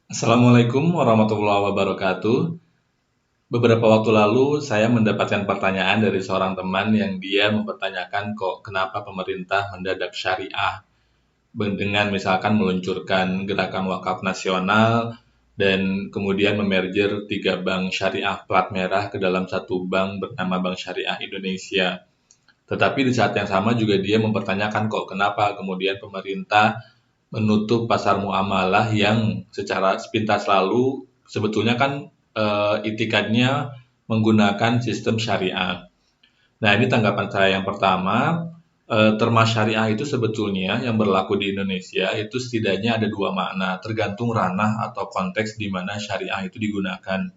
Assalamualaikum warahmatullahi wabarakatuh. Beberapa waktu lalu saya mendapatkan pertanyaan dari seorang teman yang dia mempertanyakan kok kenapa pemerintah mendadak syariah dengan misalkan meluncurkan gerakan wakaf nasional dan kemudian memerger tiga bank syariah plat merah ke dalam satu bank bernama Bank Syariah Indonesia. Tetapi di saat yang sama juga dia mempertanyakan kok kenapa kemudian pemerintah menutup pasar muamalah yang secara sepintas lalu sebetulnya kan itikadnya menggunakan sistem syariah. Nah, ini tanggapan saya yang pertama. Terma syariah itu sebetulnya yang berlaku di Indonesia itu setidaknya ada dua makna, tergantung ranah atau konteks di mana syariah itu digunakan.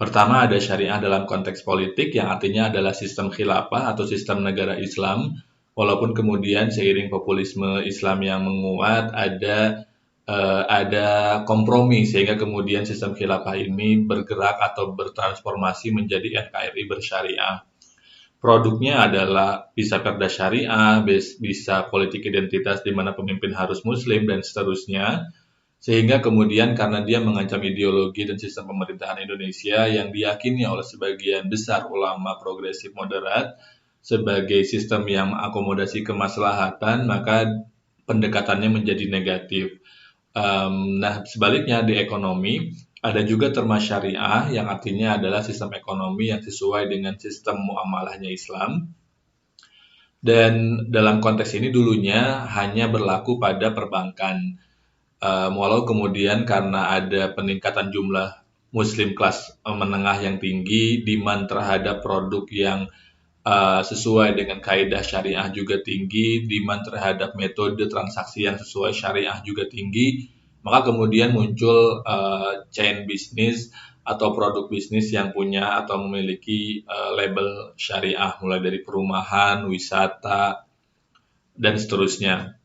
Pertama ada syariah dalam konteks politik yang artinya adalah sistem khilafah atau sistem negara Islam. Walaupun kemudian seiring populisme Islam yang menguat ada kompromi sehingga kemudian sistem khilafah ini bergerak atau bertransformasi menjadi NKRI bersyariah. Produknya adalah bisa perda syariah, bisa politik identitas di mana pemimpin harus muslim dan seterusnya. Sehingga kemudian karena dia mengancam ideologi dan sistem pemerintahan Indonesia yang diyakini oleh sebagian besar ulama progresif moderat sebagai sistem yang mengakomodasi kemaslahatan, maka pendekatannya menjadi negatif. Nah, sebaliknya di ekonomi ada juga terma syariah yang artinya adalah sistem ekonomi yang sesuai dengan sistem muamalahnya Islam. Dan dalam konteks ini dulunya hanya berlaku pada perbankan. Walau kemudian karena ada peningkatan jumlah muslim kelas menengah yang tinggi, demand terhadap produk yang sesuai dengan kaidah syariah juga tinggi, demand terhadap metode transaksi yang sesuai syariah juga tinggi, maka kemudian muncul chain bisnis atau produk bisnis yang punya atau memiliki label syariah, mulai dari perumahan, wisata, dan seterusnya.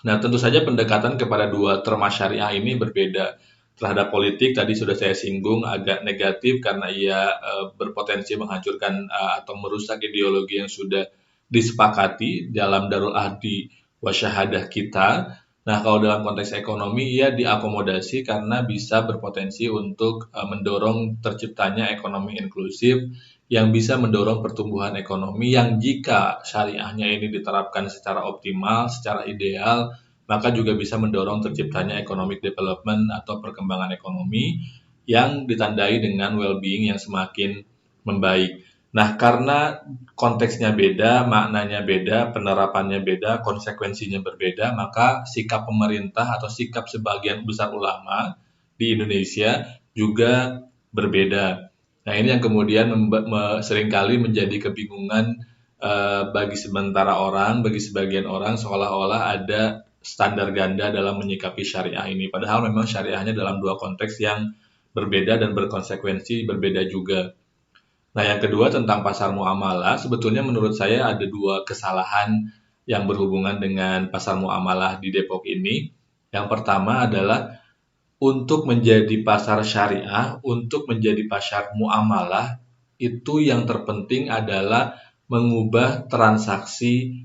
Nah, tentu saja pendekatan kepada dua terma syariah ini berbeda. Terhadap politik tadi sudah saya singgung agak negatif karena ia berpotensi menghancurkan atau merusak ideologi yang sudah disepakati dalam Darul Ahdi Wasyahadah kita. Nah, kalau dalam konteks ekonomi ia diakomodasi karena bisa berpotensi untuk mendorong terciptanya ekonomi inklusif yang bisa mendorong pertumbuhan ekonomi yang jika syariahnya ini diterapkan secara optimal, secara ideal, maka juga bisa mendorong terciptanya economic development atau perkembangan ekonomi yang ditandai dengan well-being yang semakin membaik. Nah, karena konteksnya beda, maknanya beda, penerapannya beda, konsekuensinya berbeda, maka sikap pemerintah atau sikap sebagian besar ulama di Indonesia juga berbeda. Nah, ini yang kemudian seringkali menjadi kebingungan bagi sementara orang, bagi sebagian orang seolah-olah ada standar ganda dalam menyikapi syariah ini. Padahal memang syariahnya dalam dua konteks yang berbeda dan berkonsekuensi berbeda juga. Nah, yang kedua tentang pasar muamalah, sebetulnya menurut saya ada dua kesalahan yang berhubungan dengan pasar muamalah di Depok ini. Yang pertama adalah untuk menjadi pasar syariah, untuk menjadi pasar muamalah, itu yang terpenting adalah mengubah transaksi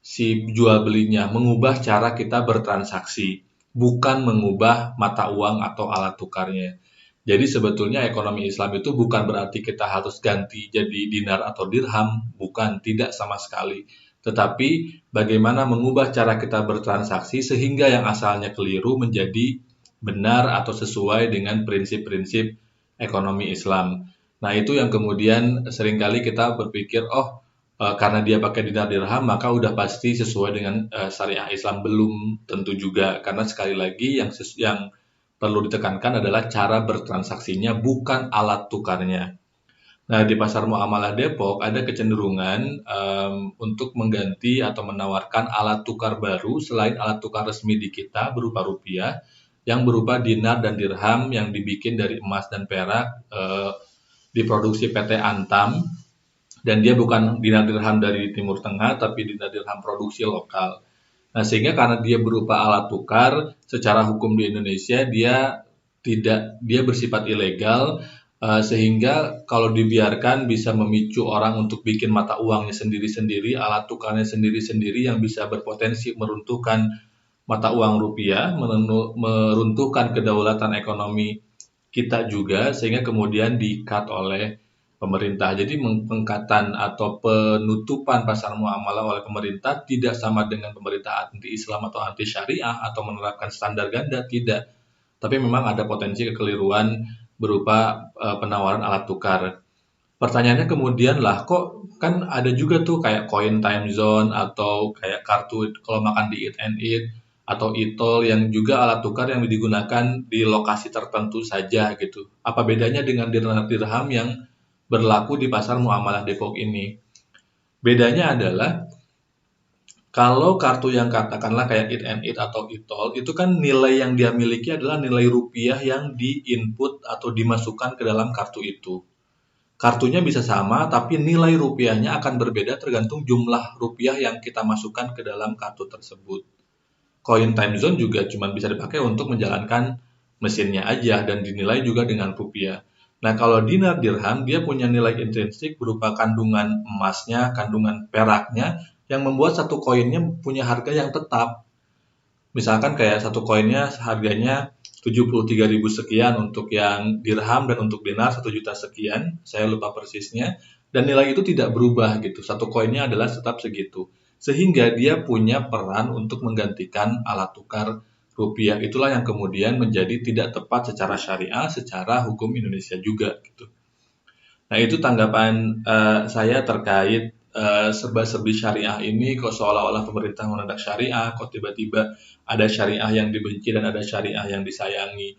si jual belinya, mengubah cara kita bertransaksi, bukan mengubah mata uang atau alat tukarnya. Jadi sebetulnya ekonomi Islam itu bukan berarti kita harus ganti jadi dinar atau dirham, bukan, tidak sama sekali. Tetapi bagaimana mengubah cara kita bertransaksi sehingga yang asalnya keliru menjadi benar atau sesuai dengan prinsip-prinsip ekonomi Islam. Nah, itu yang kemudian seringkali kita berpikir, oh, karena dia pakai dinar dirham maka udah pasti sesuai dengan syariah Islam. Belum tentu juga, karena sekali lagi yang perlu ditekankan adalah cara bertransaksinya, bukan alat tukarnya. Nah, di pasar muamalah Depok ada kecenderungan untuk mengganti atau menawarkan alat tukar baru selain alat tukar resmi di kita berupa rupiah, yang berupa dinar dan dirham yang dibikin dari emas dan perak, diproduksi PT Antam, dan dia bukan dinar dirham dari Timur Tengah, tapi dinar dirham produksi lokal. Nah, sehingga karena dia berupa alat tukar, secara hukum di Indonesia dia bersifat ilegal, sehingga kalau dibiarkan bisa memicu orang untuk bikin mata uangnya sendiri-sendiri, alat tukarnya sendiri-sendiri yang bisa berpotensi meruntuhkan mata uang rupiah, meruntuhkan kedaulatan ekonomi kita juga, sehingga kemudian di-cut oleh pemerintah. Jadi pengkatan atau penutupan pasar muamalah oleh pemerintah tidak sama dengan pemerintah anti-Islam atau anti-syariah atau menerapkan standar ganda, tidak. Tapi memang ada potensi kekeliruan berupa penawaran alat tukar. Pertanyaannya kemudian lah, kok kan ada juga tuh kayak coin time zone atau kayak kartu kalau makan di Eat and Eat atau e-tol yang juga alat tukar yang digunakan di lokasi tertentu saja gitu. Apa bedanya dengan dirham yang berlaku di pasar muamalah Depok ini? Bedanya adalah kalau kartu yang katakanlah kayak Eat and Eat atau e-tol itu kan nilai yang dia miliki adalah nilai rupiah yang di-input atau dimasukkan ke dalam kartu itu. Kartunya bisa sama, tapi nilai rupiahnya akan berbeda tergantung jumlah rupiah yang kita masukkan ke dalam kartu tersebut. Coin time zone juga cuma bisa dipakai untuk menjalankan mesinnya aja dan dinilai juga dengan rupiah. Nah, kalau dinar dirham, dia punya nilai intrinsik berupa kandungan emasnya, kandungan peraknya, yang membuat satu koinnya punya harga yang tetap. Misalkan kayak satu koinnya harganya 73.000 sekian untuk yang dirham dan untuk dinar 1 juta sekian, saya lupa persisnya, dan nilai itu tidak berubah gitu. Satu koinnya adalah tetap segitu. Sehingga dia punya peran untuk menggantikan alat tukar rupiah. Itulah yang kemudian menjadi tidak tepat secara syariah, secara hukum Indonesia juga gitu. Nah, itu tanggapan saya terkait serba-serbi syariah ini. Kok seolah-olah pemerintah menegak syariah, kok tiba-tiba ada syariah yang dibenci dan ada syariah yang disayangi.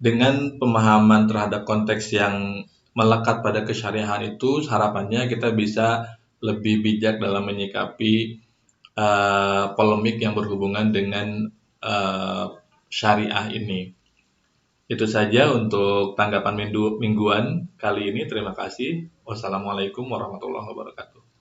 Dengan pemahaman terhadap konteks yang melekat pada kesyariahan itu, harapannya kita bisa lebih bijak dalam menyikapi polemik yang berhubungan dengan syariah ini. Itu saja untuk tanggapan mingguan kali ini. Terima kasih. Wassalamualaikum warahmatullahi wabarakatuh.